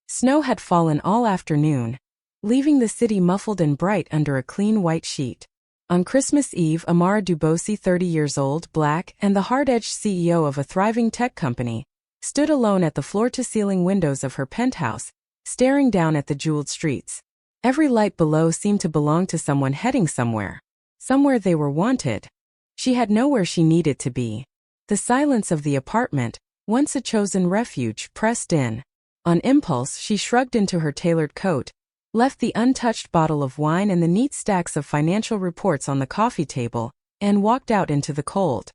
Snow had fallen all afternoon, leaving the city muffled and bright under a clean white sheet. On Christmas Eve, Amara Dubosi, 30 years old, black, and the hard-edged CEO of a thriving tech company, stood alone at the floor-to-ceiling windows of her penthouse, staring down at the jeweled streets. Every light below seemed to belong to someone heading somewhere. Somewhere they were wanted. She had nowhere she needed to be. The silence of the apartment, once a chosen refuge, pressed in. On impulse, she shrugged into her tailored coat, left the untouched bottle of wine and the neat stacks of financial reports on the coffee table, and walked out into the cold.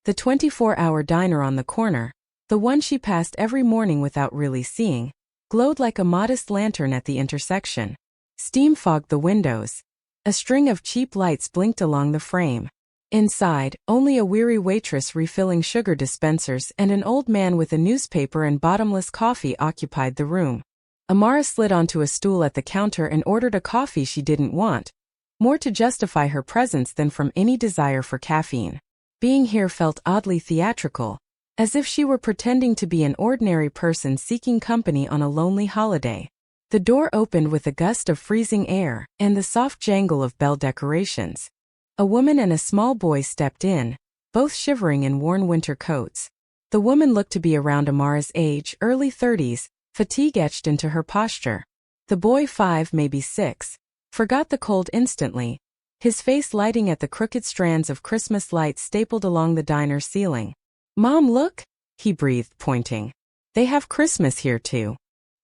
The 24-hour diner on the corner, the one she passed every morning without really seeing, glowed like a modest lantern at the intersection. Steam fogged the windows. A string of cheap lights blinked along the frame. Inside, only a weary waitress refilling sugar dispensers and an old man with a newspaper and bottomless coffee occupied the room. Amara slid onto a stool at the counter and ordered a coffee she didn't want, more to justify her presence than from any desire for caffeine. Being here felt oddly theatrical, as if she were pretending to be an ordinary person seeking company on a lonely holiday. The door opened with a gust of freezing air and the soft jangle of bell decorations. A woman and a small boy stepped in, both shivering in worn winter coats. The woman looked to be around Amara's age, early 30s, fatigue etched into her posture. The boy, 5, maybe 6, forgot the cold instantly, his face lighting at the crooked strands of Christmas lights stapled along the diner ceiling. "Mom, look," he breathed, pointing. "They have Christmas here too.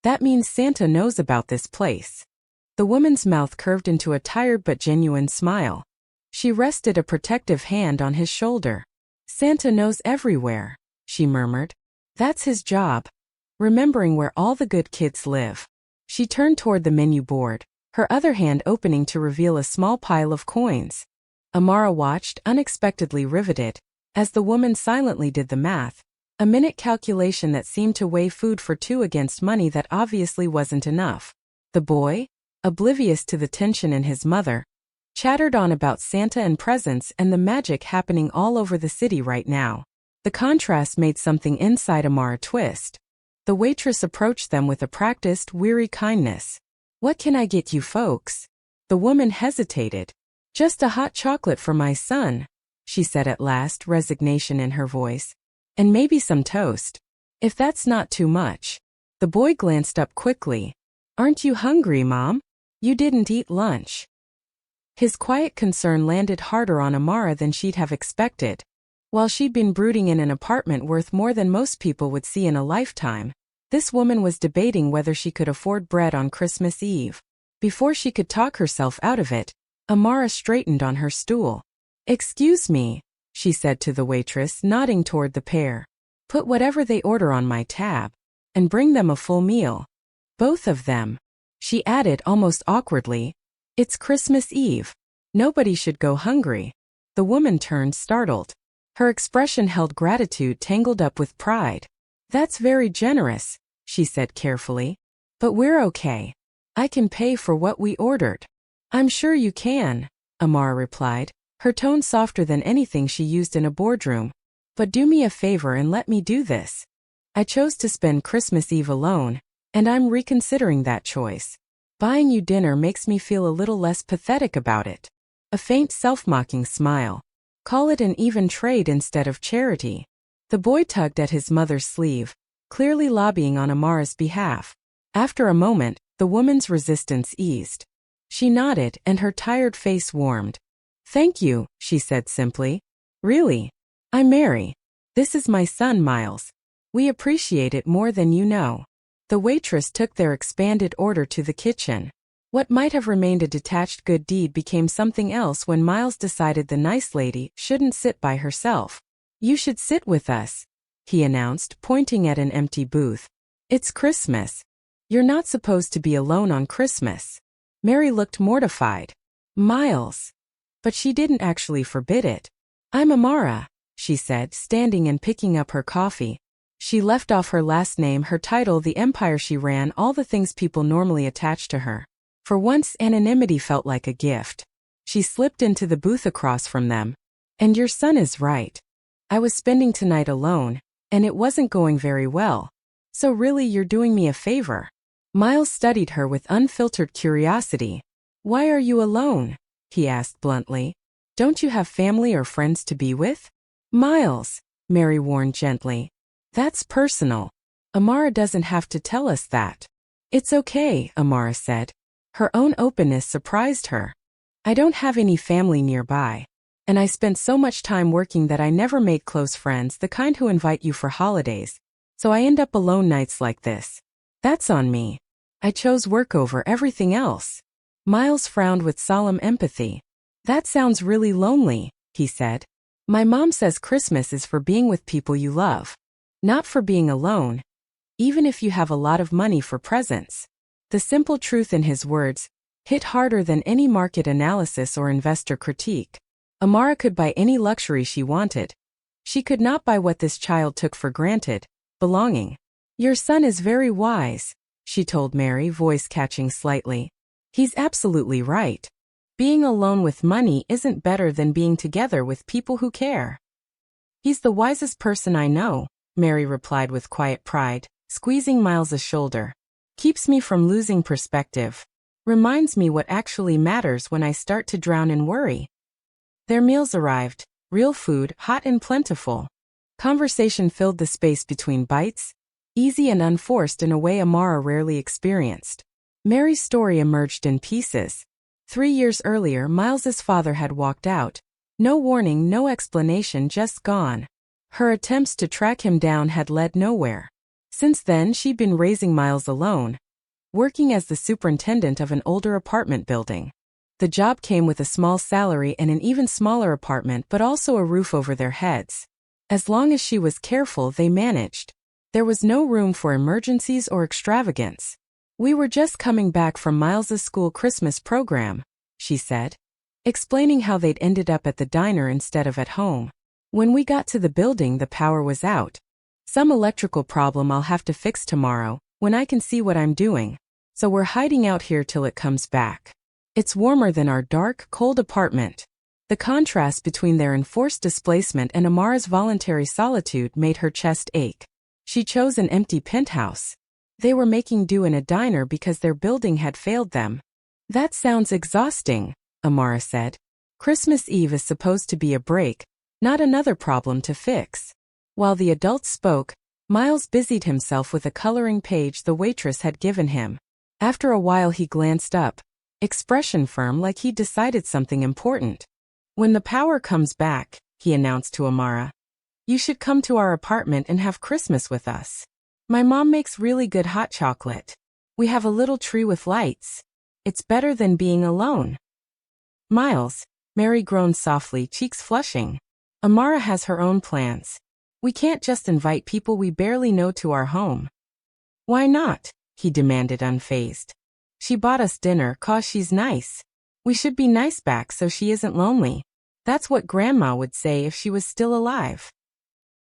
That means Santa knows about this place." The woman's mouth curved into a tired but genuine smile. She rested a protective hand on his shoulder. "Santa knows everywhere," she murmured. "That's his job. Remembering where all the good kids live." She turned toward the menu board, her other hand opening to reveal a small pile of coins. Amara watched, unexpectedly riveted, as the woman silently did the math, a minute calculation that seemed to weigh food for two against money that obviously wasn't enough. The boy, oblivious to the tension in his mother, chattered on about Santa and presents and the magic happening all over the city right now. The contrast made something inside Amara twist. The waitress approached them with a practiced, weary kindness. "What can I get you folks?" The woman hesitated. "Just a hot chocolate for my son," she said at last, resignation in her voice. "And maybe some toast, if that's not too much." The boy glanced up quickly. "Aren't you hungry, Mom? You didn't eat lunch." His quiet concern landed harder on Amara than she'd have expected. While she'd been brooding in an apartment worth more than most people would see in a lifetime, this woman was debating whether she could afford bread on Christmas Eve. Before she could talk herself out of it, Amara straightened on her stool. "Excuse me," she said to the waitress, nodding toward the pair. "Put whatever they order on my tab, and bring them a full meal. Both of them," she added almost awkwardly. "It's Christmas Eve. Nobody should go hungry." The woman turned, startled. Her expression held gratitude tangled up with pride. "That's very generous," she said carefully. "But we're okay. I can pay for what we ordered." "I'm sure you can," Amara replied, her tone softer than anything she used in a boardroom. "But do me a favor and let me do this. I chose to spend Christmas Eve alone, and I'm reconsidering that choice. Buying you dinner makes me feel a little less pathetic about it." A faint self-mocking smile. "Call it an even trade instead of charity." The boy tugged at his mother's sleeve, clearly lobbying on Amara's behalf. After a moment, the woman's resistance eased. She nodded and her tired face warmed. "Thank you," she said simply. "Really. I'm Mary. This is my son, Miles. We appreciate it more than you know." The waitress took their expanded order to the kitchen. What might have remained a detached good deed became something else when Miles decided the nice lady shouldn't sit by herself. "You should sit with us," he announced, pointing at an empty booth. "It's Christmas. You're not supposed to be alone on Christmas." Mary looked mortified. "Miles." But she didn't actually forbid it. "I'm Amara," she said, standing and picking up her coffee. She left off her last name, her title, the empire she ran, all the things people normally attach to her. For once, anonymity felt like a gift. She slipped into the booth across from them. "And your son is right. I was spending tonight alone, and it wasn't going very well. So really, you're doing me a favor." Miles studied her with unfiltered curiosity. "Why are you alone?" he asked bluntly. "Don't you have family or friends to be with?" "Miles," Mary warned gently. "That's personal. Amara doesn't have to tell us that." "It's okay," Amara said. Her own openness surprised her. "I don't have any family nearby. And I spent so much time working that I never made close friends, the kind who invite you for holidays. So I end up alone nights like this. That's on me. I chose work over everything else." Miles frowned with solemn empathy. "That sounds really lonely," he said. "My mom says Christmas is for being with people you love, not for being alone, even if you have a lot of money for presents." The simple truth in his words hit harder than any market analysis or investor critique. Amara could buy any luxury she wanted. She could not buy what this child took for granted: belonging. "Your son is very wise," she told Mary, voice catching slightly. "He's absolutely right. Being alone with money isn't better than being together with people who care." "He's the wisest person I know," Mary replied with quiet pride, squeezing Miles's shoulder. "Keeps me from losing perspective. Reminds me what actually matters when I start to drown in worry." Their meals arrived, real food, hot and plentiful. Conversation filled the space between bites, easy and unforced in a way Amara rarely experienced. Mary's story emerged in pieces. 3 years earlier, Miles's father had walked out. No warning, no explanation, just gone. Her attempts to track him down had led nowhere. Since then, she'd been raising Miles alone, working as the superintendent of an older apartment building. The job came with a small salary and an even smaller apartment, but also a roof over their heads. As long as she was careful, they managed. There was no room for emergencies or extravagance. "We were just coming back from Miles's school Christmas program," she said, explaining how they'd ended up at the diner instead of at home. "When we got to the building, the power was out. Some electrical problem I'll have to fix tomorrow, when I can see what I'm doing. So we're hiding out here till it comes back. It's warmer than our dark, cold apartment." The contrast between their enforced displacement and Amara's voluntary solitude made her chest ache. She chose an empty penthouse. They were making do in a diner because their building had failed them. "That sounds exhausting," Amara said. "Christmas Eve is supposed to be a break, not another problem to fix." While the adults spoke, Miles busied himself with a coloring page the waitress had given him. After a while he glanced up, expression firm, like he'd decided something important. "When the power comes back," he announced to Amara, "you should come to our apartment and have Christmas with us. My mom makes really good hot chocolate. We have a little tree with lights. It's better than being alone." "Miles," Mary groaned softly, cheeks flushing. "Amara has her own plans. We can't just invite people we barely know to our home." "Why not?" he demanded, unfazed. "She bought us dinner 'cause she's nice. We should be nice back so she isn't lonely. That's what Grandma would say if she was still alive."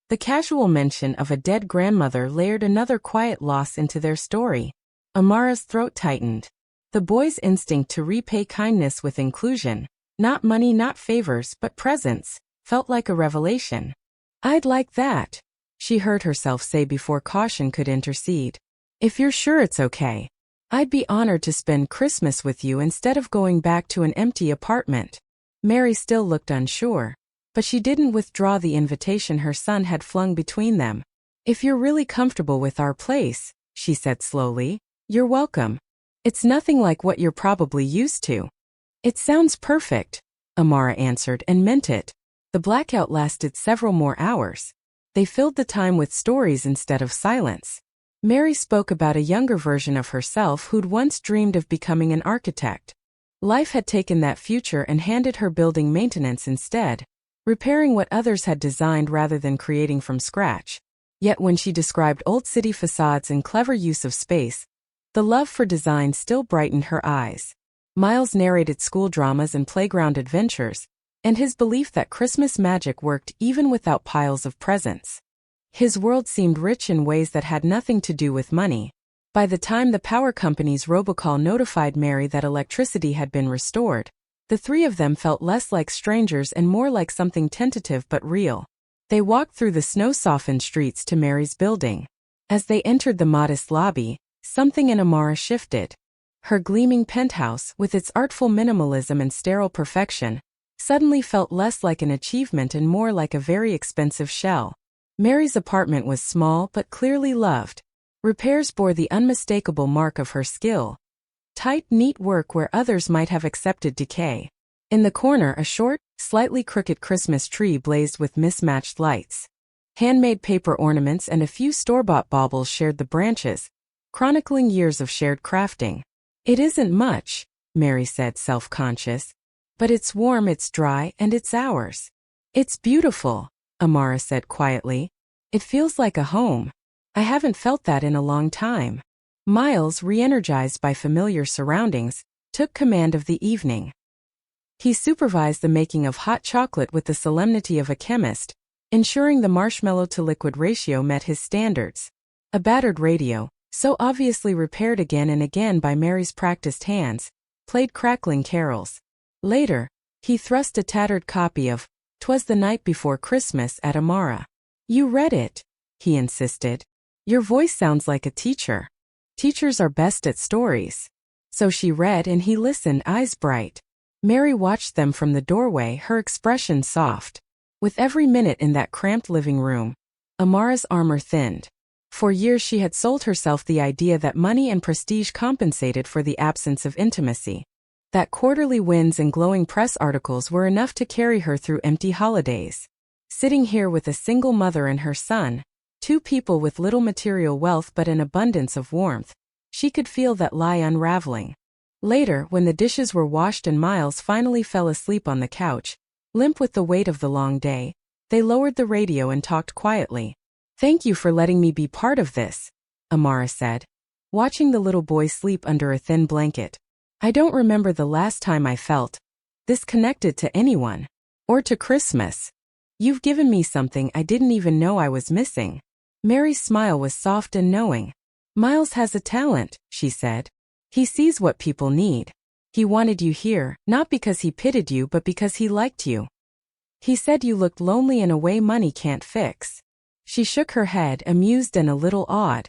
The casual mention of a dead grandmother layered another quiet loss into their story. Amara's throat tightened. The boy's instinct to repay kindness with inclusion, not money, not favors, but presence, felt like a revelation. "I'd like that," she heard herself say before caution could intercede. "If you're sure it's okay. I'd be honored to spend Christmas with you instead of going back to an empty apartment." Mary still looked unsure, but she didn't withdraw the invitation her son had flung between them. "If you're really comfortable with our place," she said slowly, "you're welcome. It's nothing like what you're probably used to." "It sounds perfect," Amara answered, and meant it. The blackout lasted several more hours. They filled the time with stories instead of silence. Mary spoke about a younger version of herself who'd once dreamed of becoming an architect. Life had taken that future and handed her building maintenance instead, repairing what others had designed rather than creating from scratch. Yet when she described old city facades and clever use of space, the love for design still brightened her eyes. Miles narrated school dramas and playground adventures, and his belief that Christmas magic worked even without piles of presents. His world seemed rich in ways that had nothing to do with money. By the time the power company's robocall notified Mary that electricity had been restored, the three of them felt less like strangers and more like something tentative but real. They walked through the snow-softened streets to Mary's building. As they entered the modest lobby, Something in Amara shifted. Her gleaming penthouse, with its artful minimalism and sterile perfection, suddenly felt less like an achievement and more like a very expensive shell. Mary's apartment was small but clearly loved. Repairs bore the unmistakable mark of her skill. Tight, neat work where others might have accepted decay. In the corner, a short, slightly crooked Christmas tree blazed with mismatched lights. Handmade paper ornaments and a few store-bought baubles shared the branches, chronicling years of shared crafting. "It isn't much," Mary said, self-conscious. "But it's warm, it's dry, and it's ours." "It's beautiful," Amara said quietly. "It feels like a home. I haven't felt that in a long time." Miles, re-energized by familiar surroundings, took command of the evening. He supervised the making of hot chocolate with the solemnity of a chemist, ensuring the marshmallow-to-liquid ratio met his standards. A battered radio, so obviously repaired again and again by Mary's practiced hands, played crackling carols. Later, he thrust a tattered copy of "'Twas the Night Before Christmas" at Amara. "You read it," he insisted. "Your voice sounds like a teacher. Teachers are best at stories." So she read and he listened, eyes bright. Mary watched them from the doorway, her expression soft. With every minute in that cramped living room, Amara's armor thinned. For years she had sold herself the idea that money and prestige compensated for the absence of intimacy. That quarterly wins and glowing press articles were enough to carry her through empty holidays. Sitting here with a single mother and her son, two people with little material wealth but an abundance of warmth, she could feel that lie unraveling. Later, when the dishes were washed and Miles finally fell asleep on the couch, limp with the weight of the long day, they lowered the radio and talked quietly. "Thank you for letting me be part of this," Amara said, watching the little boy sleep under a thin blanket. "I don't remember the last time I felt this connected to anyone. Or to Christmas. You've given me something I didn't even know I was missing." Mary's smile was soft and knowing. "Miles has a talent," she said. "He sees what people need. He wanted you here, not because he pitied you but because he liked you. He said you looked lonely in a way money can't fix." She shook her head, amused and a little awed.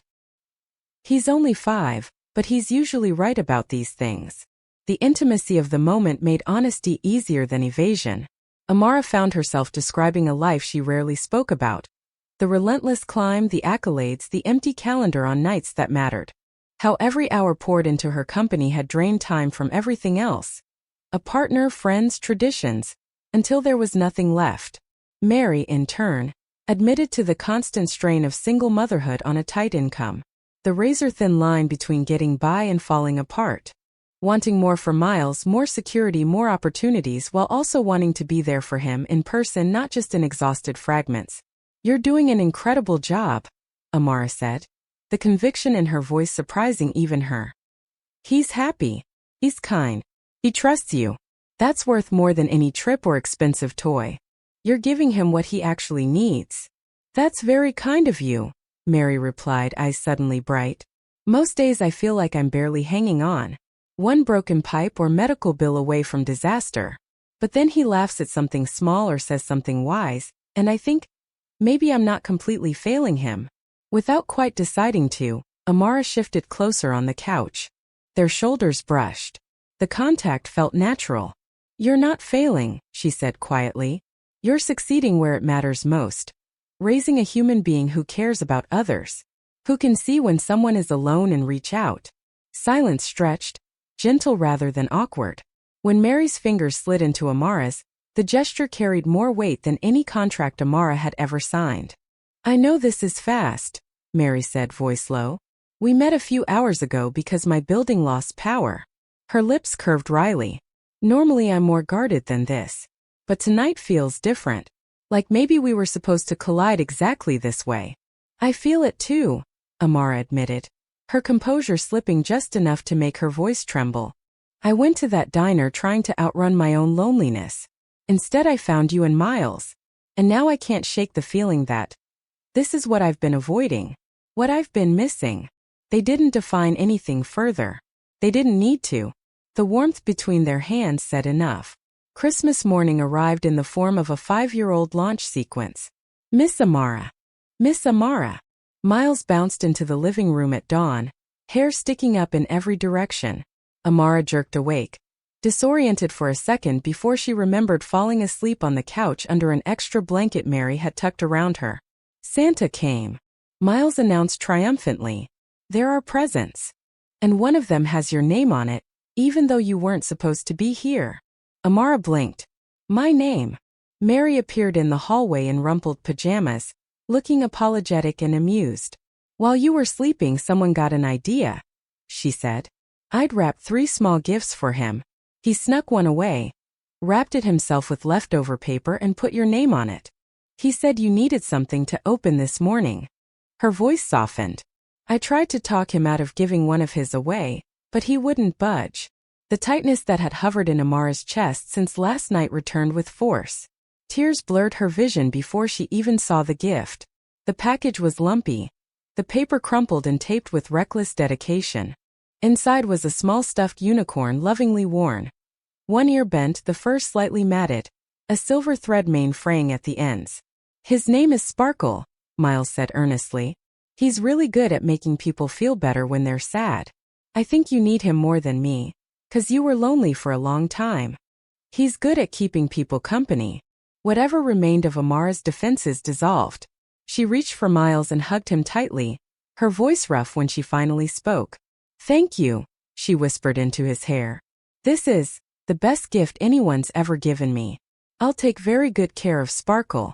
"He's only 5, but he's usually right about these things." The intimacy of the moment made honesty easier than evasion. Amara found herself describing a life she rarely spoke about. The relentless climb, the accolades, the empty calendar on nights that mattered. How every hour poured into her company had drained time from everything else. A partner, friends, traditions, until there was nothing left. Mary, in turn, admitted to the constant strain of single motherhood on a tight income. The razor-thin line between getting by and falling apart. Wanting more for Miles, more security, more opportunities, while also wanting to be there for him in person, not just in exhausted fragments. "You're doing an incredible job," Amara said, the conviction in her voice surprising even her. "He's happy. He's kind. He trusts you. That's worth more than any trip or expensive toy. You're giving him what he actually needs." "That's very kind of you," Mary replied, eyes suddenly bright. "Most days I feel like I'm barely hanging on. One broken pipe or medical bill away from disaster. But then he laughs at something small or says something wise, and I think, maybe I'm not completely failing him." Without quite deciding to, Amara shifted closer on the couch. Their shoulders brushed. The contact felt natural. "You're not failing," she said quietly. "You're succeeding where it matters most. Raising a human being who cares about others. Who can see when someone is alone and reach out." Silence stretched, gentle rather than awkward. When Mary's fingers slid into Amara's, the gesture carried more weight than any contract Amara had ever signed. "I know this is fast," Mary said, voice low. "We met a few hours ago because my building lost power." Her lips curved wryly. "Normally I'm more guarded than this. But tonight feels different. Like maybe we were supposed to collide exactly this way." "I feel it too," Amara admitted, her composure slipping just enough to make her voice tremble. "I went to that diner trying to outrun my own loneliness. Instead I found you and Miles. And now I can't shake the feeling that this is what I've been avoiding. What I've been missing." They didn't define anything further. They didn't need to. The warmth between their hands said enough. Christmas morning arrived in the form of a 5-year-old launch sequence. "Miss Amara. Miss Amara." Miles bounced into the living room at dawn, hair sticking up in every direction. Amara jerked awake, disoriented for a second before she remembered falling asleep on the couch under an extra blanket Mary had tucked around her. Santa came, Miles announced triumphantly. There are presents. And one of them has your name on it, even though you weren't supposed to be here. Amara blinked. My name. Mary appeared in the hallway in rumpled pajamas, looking apologetic and amused. While you were sleeping, someone got an idea, she said. I'd wrapped 3 small gifts for him. He snuck one away, wrapped it himself with leftover paper and put your name on it. He said you needed something to open this morning. Her voice softened. I tried to talk him out of giving one of his away, but he wouldn't budge. The tightness that had hovered in Amara's chest since last night returned with force. Tears blurred her vision before she even saw the gift. The package was lumpy, the paper crumpled and taped with reckless dedication. Inside was a small stuffed unicorn lovingly worn. One ear bent, the fur slightly matted, a silver thread mane fraying at the ends. His name is Sparkle, Miles said earnestly. He's really good at making people feel better when they're sad. I think you need him more than me, 'cause you were lonely for a long time. He's good at keeping people company. Whatever remained of Amara's defenses dissolved. She reached for Miles and hugged him tightly, her voice rough when she finally spoke. Thank you, she whispered into his hair. This is the best gift anyone's ever given me. I'll take very good care of Sparkle.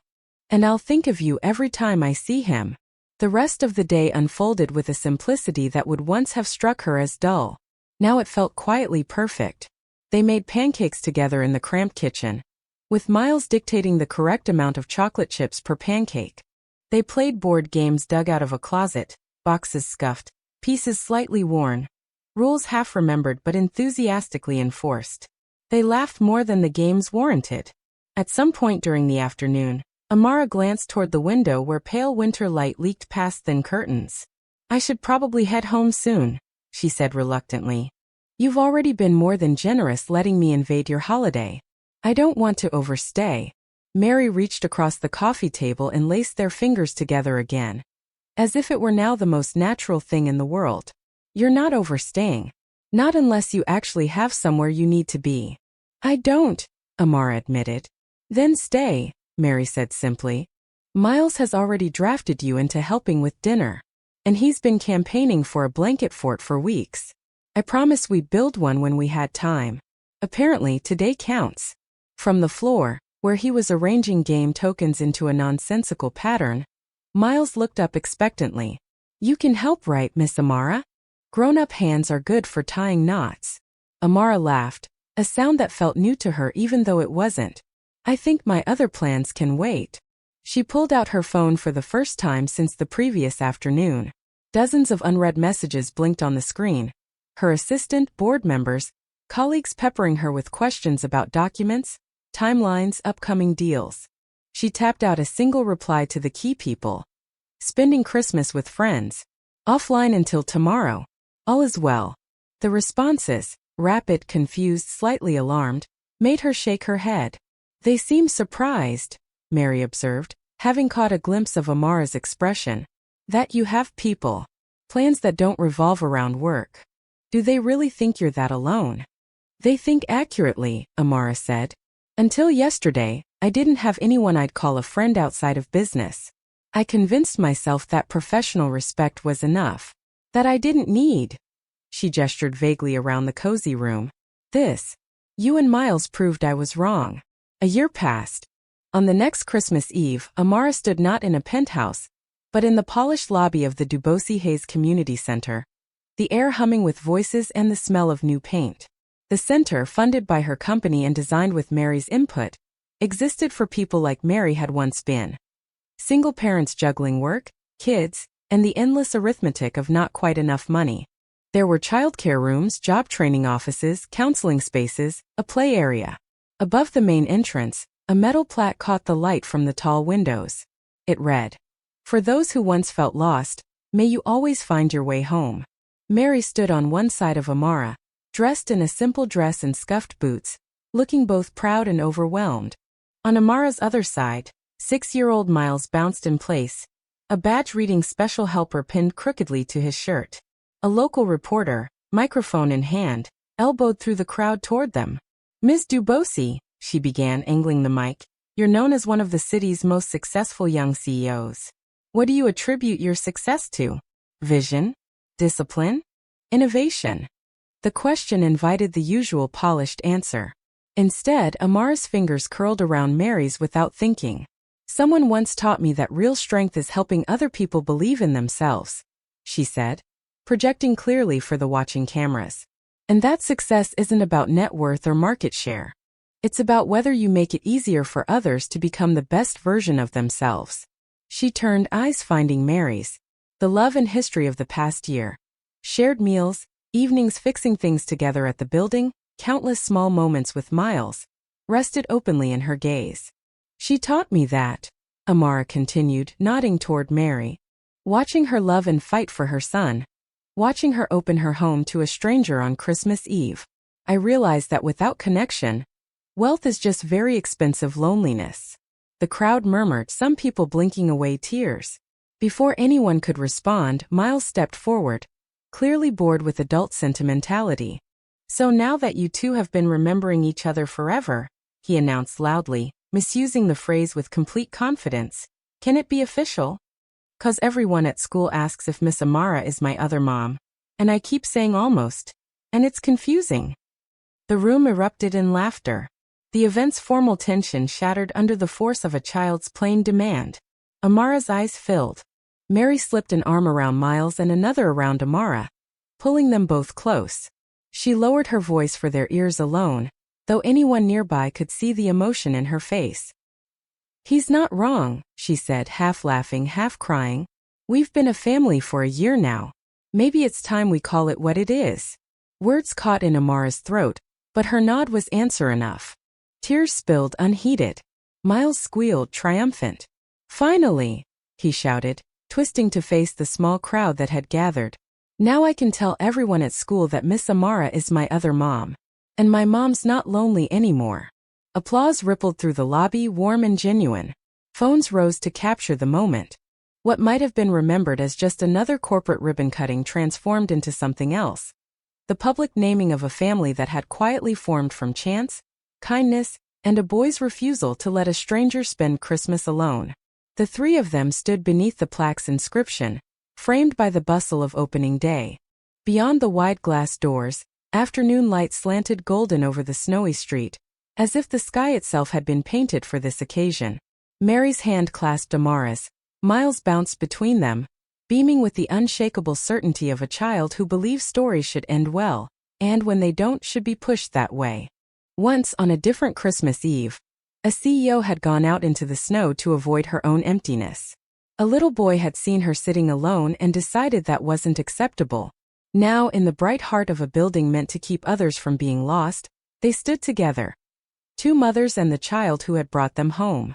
And I'll think of you every time I see him. The rest of the day unfolded with a simplicity that would once have struck her as dull. Now it felt quietly perfect. They made pancakes together in the cramped kitchen, with Miles dictating the correct amount of chocolate chips per pancake. They played board games dug out of a closet, boxes scuffed, pieces slightly worn, rules half remembered but enthusiastically enforced. They laughed more than the games warranted. At some point during the afternoon, Amara glanced toward the window where pale winter light leaked past thin curtains. I should probably head home soon, she said reluctantly. You've already been more than generous letting me invade your holiday. I don't want to overstay. Mary reached across the coffee table and laced their fingers together again, as if it were now the most natural thing in the world. You're not overstaying. Not unless you actually have somewhere you need to be. I don't, Amara admitted. Then stay, Mary said simply. Miles has already drafted you into helping with dinner. And he's been campaigning for a blanket fort for weeks. I promised we'd build one when we had time. Apparently today counts. From the floor, where he was arranging game tokens into a nonsensical pattern, Miles looked up expectantly. You can help, right, Miss Amara? Grown-up hands are good for tying knots. Amara laughed, a sound that felt new to her even though it wasn't. I think my other plans can wait. She pulled out her phone for the first time since the previous afternoon. Dozens of unread messages blinked on the screen. Her assistant, board members, colleagues peppering her with questions about documents, timelines, upcoming deals. She tapped out a single reply to the key people. Spending Christmas with friends. Offline until tomorrow. All is well. The responses, rapid, confused, slightly alarmed, made her shake her head. They seem surprised, Mary observed, having caught a glimpse of Amara's expression. That you have people. Plans that don't revolve around work. Do they really think you're that alone? They think accurately, Amara said. Until yesterday, I didn't have anyone I'd call a friend outside of business. I convinced myself that professional respect was enough. That I didn't need. She gestured vaguely around the cozy room. You and Miles proved I was wrong. A year passed. On the next Christmas Eve, Amara stood not in a penthouse, but in the polished lobby of the Dubois Hayes Community Center, the air humming with voices and the smell of new paint. The center, funded by her company and designed with Mary's input, existed for people like Mary had once been. Single parents juggling work, kids, and the endless arithmetic of not quite enough money. There were childcare rooms, job training offices, counseling spaces, a play area. Above the main entrance, a metal plaque caught the light from the tall windows. It read, For those who once felt lost, may you always find your way home. Mary stood on one side of Amara, dressed in a simple dress and scuffed boots, looking both proud and overwhelmed. On Amara's other side, 6-year-old Miles bounced in place, a badge reading Special Helper pinned crookedly to his shirt. A local reporter, microphone in hand, elbowed through the crowd toward them. "Ms. Dubosi," she began, angling the mic, "you're known as one of the city's most successful young CEOs. What do you attribute your success to? Vision? Discipline? Innovation?" The question invited the usual polished answer. Instead, Amara's fingers curled around Mary's without thinking. "Someone once taught me that real strength is helping other people believe in themselves," she said, projecting clearly for the watching cameras. "And that success isn't about net worth or market share. It's about whether you make it easier for others to become the best version of themselves." She turned, eyes finding Mary's. The love and history of the past year. Shared meals, evenings fixing things together at the building, countless small moments with Miles, rested openly in her gaze. "She taught me that," Amara continued, nodding toward Mary. "Watching her love and fight for her son. Watching her open her home to a stranger on Christmas Eve. I realized that without connection, wealth is just very expensive loneliness." The crowd murmured, some people blinking away tears. Before anyone could respond, Miles stepped forward, clearly bored with adult sentimentality. "So now that you two have been remembering each other forever," he announced loudly, misusing the phrase with complete confidence, "can it be official? 'Cause everyone at school asks if Miss Amara is my other mom, and I keep saying almost, and it's confusing." The room erupted in laughter. The event's formal tension shattered under the force of a child's plain demand. Amara's eyes filled. Mary slipped an arm around Miles and another around Amara, pulling them both close. She lowered her voice for their ears alone, though anyone nearby could see the emotion in her face. "He's not wrong," she said, half laughing, half crying. "We've been a family for a year now. Maybe it's time we call it what it is." Words caught in Amara's throat, but her nod was answer enough. Tears spilled unheeded. Miles squealed, triumphant. "Finally!" he shouted, twisting to face the small crowd that had gathered. "Now I can tell everyone at school that Miss Amara is my other mom. And my mom's not lonely anymore." Applause rippled through the lobby, warm and genuine. Phones rose to capture the moment. What might have been remembered as just another corporate ribbon cutting transformed into something else. The public naming of a family that had quietly formed from chance, kindness, and a boy's refusal to let a stranger spend Christmas alone. The three of them stood beneath the plaque's inscription, framed by the bustle of opening day. Beyond the wide glass doors, afternoon light slanted golden over the snowy street, as if the sky itself had been painted for this occasion. Mary's hand clasped Amara's. Miles bounced between them, beaming with the unshakable certainty of a child who believes stories should end well, and when they don't, should be pushed that way. Once, on a different Christmas Eve, a CEO had gone out into the snow to avoid her own emptiness. A little boy had seen her sitting alone and decided that wasn't acceptable. Now, in the bright heart of a building meant to keep others from being lost, they stood together. Two mothers and the child who had brought them home.